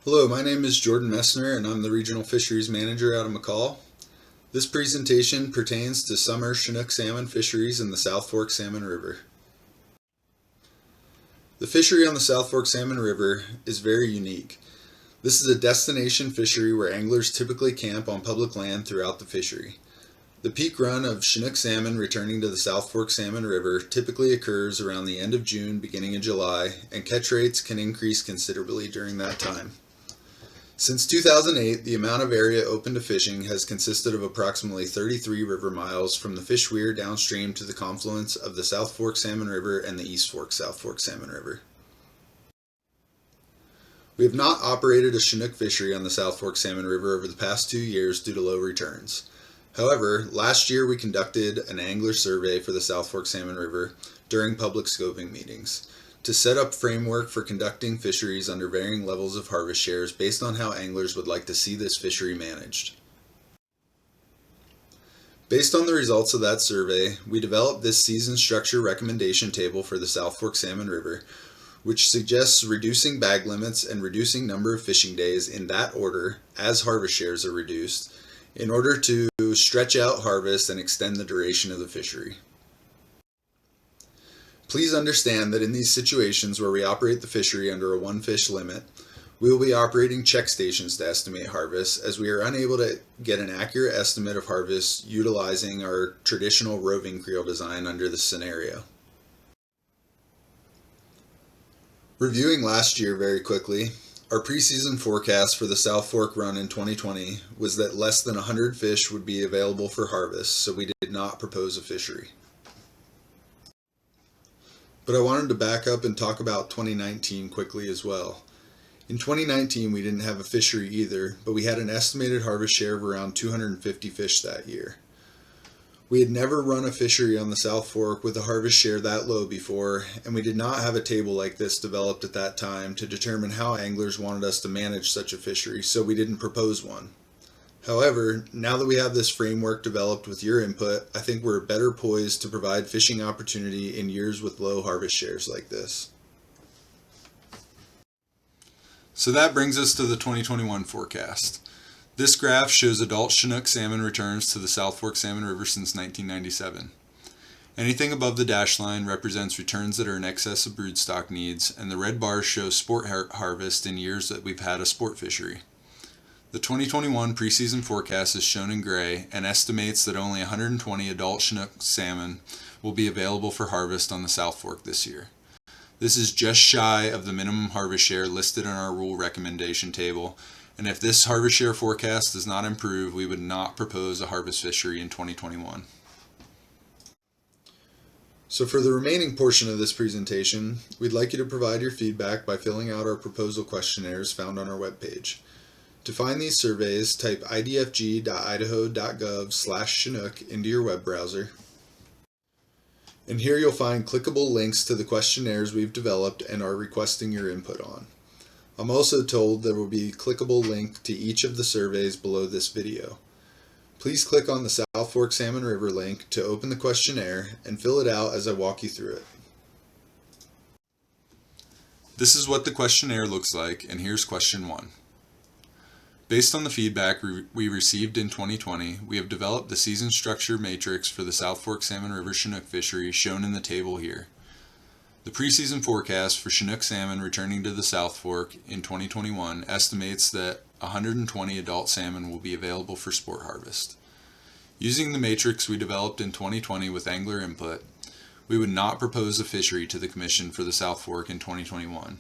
Hello, my name is Jordan Messner and I'm the Regional Fisheries Manager out of McCall. This presentation pertains to summer Chinook salmon fisheries in the South Fork Salmon River. The fishery on the South Fork Salmon River is very unique. This is a destination fishery where anglers typically camp on public land throughout the fishery. The peak run of Chinook salmon returning to the South Fork Salmon River typically occurs around the end of June, beginning of July, and catch rates can increase considerably during that time. Since 2008, the amount of area open to fishing has consisted of approximately 33 river miles from the fish weir downstream to the confluence of the South Fork Salmon River and the East Fork South Fork Salmon River. We have not operated a Chinook fishery on the South Fork Salmon River over the past 2 years due to low returns. However, last year we conducted an angler survey for the South Fork Salmon River during public scoping meetings to set up framework for conducting fisheries under varying levels of harvest shares based on how anglers would like to see this fishery managed. Based on the results of that survey, we developed this season structure recommendation table for the South Fork Salmon River, which suggests reducing bag limits and reducing number of fishing days in that order as harvest shares are reduced in order to stretch out harvest and extend the duration of the fishery. Please understand that in these situations where we operate the fishery under a one fish limit, we will be operating check stations to estimate harvest, as we are unable to get an accurate estimate of harvest utilizing our traditional roving creel design under this scenario. Reviewing last year very quickly, our preseason forecast for the South Fork run in 2020 was that less than 100 fish would be available for harvest, so we did not propose a fishery. But I wanted to back up and talk about 2019 quickly as well. In 2019 we didn't have a fishery either, but we had an estimated harvest share of around 250 fish that year. We had never run a fishery on the South Fork with a harvest share that low before, and we did not have a table like this developed at that time to determine how anglers wanted us to manage such a fishery, so we didn't propose one. However, now that we have this framework developed with your input, I think we're better poised to provide fishing opportunity in years with low harvest shares like this. So that brings us to the 2021 forecast. This graph shows adult Chinook salmon returns to the South Fork Salmon River since 1997. Anything above the dashed line represents returns that are in excess of broodstock needs, and the red bars show sport harvest in years that we've had a sport fishery. The 2021 preseason forecast is shown in gray and estimates that only 120 adult Chinook salmon will be available for harvest on the South Fork this year. This is just shy of the minimum harvest share listed in our rule recommendation table, and if this harvest share forecast does not improve, we would not propose a harvest fishery in 2021. So for the remaining portion of this presentation, we'd like you to provide your feedback by filling out our proposal questionnaires found on our webpage. To find these surveys, type idfg.idaho.gov/Chinook into your web browser. And here you'll find clickable links to the questionnaires we've developed and are requesting your input on. I'm also told there will be a clickable link to each of the surveys below this video. Please click on the South Fork Salmon River link to open the questionnaire and fill it out as I walk you through it. This is what the questionnaire looks like, and here's question 1. Based on the feedback we received in 2020, we have developed the season structure matrix for the South Fork Salmon River Chinook fishery shown in the table here. The preseason forecast for Chinook salmon returning to the South Fork in 2021 estimates that 120 adult salmon will be available for sport harvest. Using the matrix we developed in 2020 with angler input, we would not propose a fishery to the Commission for the South Fork in 2021.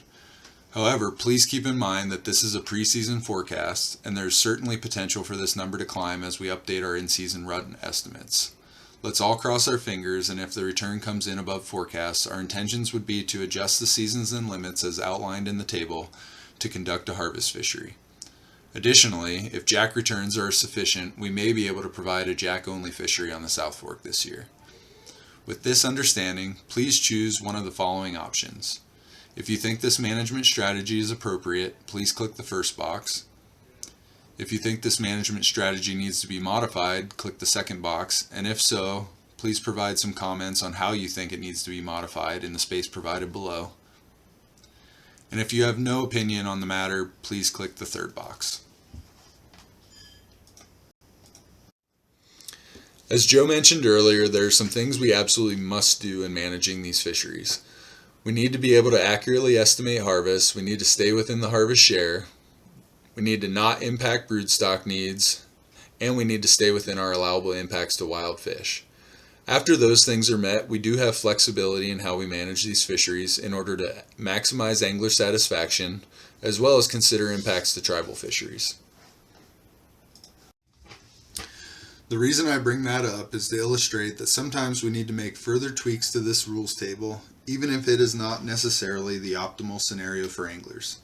However, please keep in mind that this is a preseason forecast, and there is certainly potential for this number to climb as we update our in-season run estimates. Let's all cross our fingers, and if the return comes in above forecasts, our intentions would be to adjust the seasons and limits as outlined in the table to conduct a harvest fishery. Additionally, if jack returns are sufficient, we may be able to provide a jack-only fishery on the South Fork this year. With this understanding, please choose one of the following options. If you think this management strategy is appropriate, please click the first box. If you think this management strategy needs to be modified, click the second box, and if so, please provide some comments on how you think it needs to be modified in the space provided below. And if you have no opinion on the matter, please click the third box. As Joe mentioned earlier, there are some things we absolutely must do in managing these fisheries. We need to be able to accurately estimate harvest, we need to stay within the harvest share, we need to not impact broodstock needs, and we need to stay within our allowable impacts to wild fish. After those things are met, we do have flexibility in how we manage these fisheries in order to maximize angler satisfaction, as well as consider impacts to tribal fisheries. The reason I bring that up is to illustrate that sometimes we need to make further tweaks to this rules table, even if it is not necessarily the optimal scenario for anglers.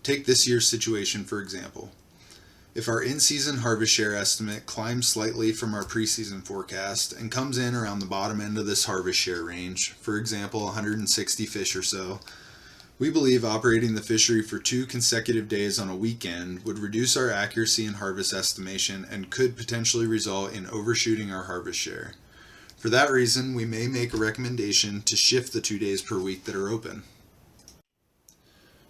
Take this year's situation for example. If our in-season harvest share estimate climbs slightly from our preseason forecast and comes in around the bottom end of this harvest share range, for example 160 fish or so, we believe operating the fishery for 2 consecutive days on a weekend would reduce our accuracy in harvest estimation and could potentially result in overshooting our harvest share. For that reason, we may make a recommendation to shift the 2 days per week that are open.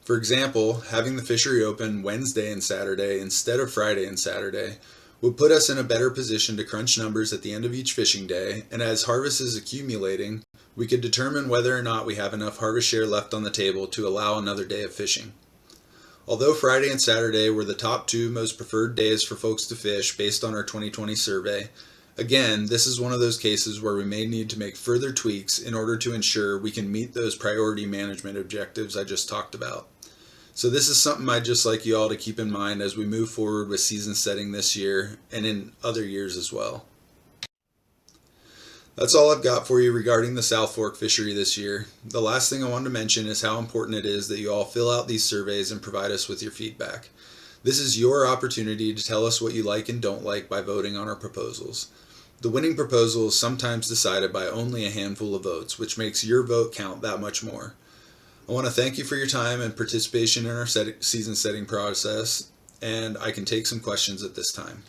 For example, having the fishery open Wednesday and Saturday instead of Friday and Saturday would put us in a better position to crunch numbers at the end of each fishing day, and as harvest is accumulating, we could determine whether or not we have enough harvest share left on the table to allow another day of fishing. Although Friday and Saturday were the top 2 most preferred days for folks to fish based on our 2020 survey, again, this is one of those cases where we may need to make further tweaks in order to ensure we can meet those priority management objectives I just talked about. So this is something I'd just like you all to keep in mind as we move forward with season setting this year and in other years as well. That's all I've got for you regarding the South Fork fishery this year. The last thing I wanted to mention is how important it is that you all fill out these surveys and provide us with your feedback. This is your opportunity to tell us what you like and don't like by voting on our proposals. The winning proposal is sometimes decided by only a handful of votes, which makes your vote count that much more. I want to thank you for your time and participation in our season setting process, and I can take some questions at this time.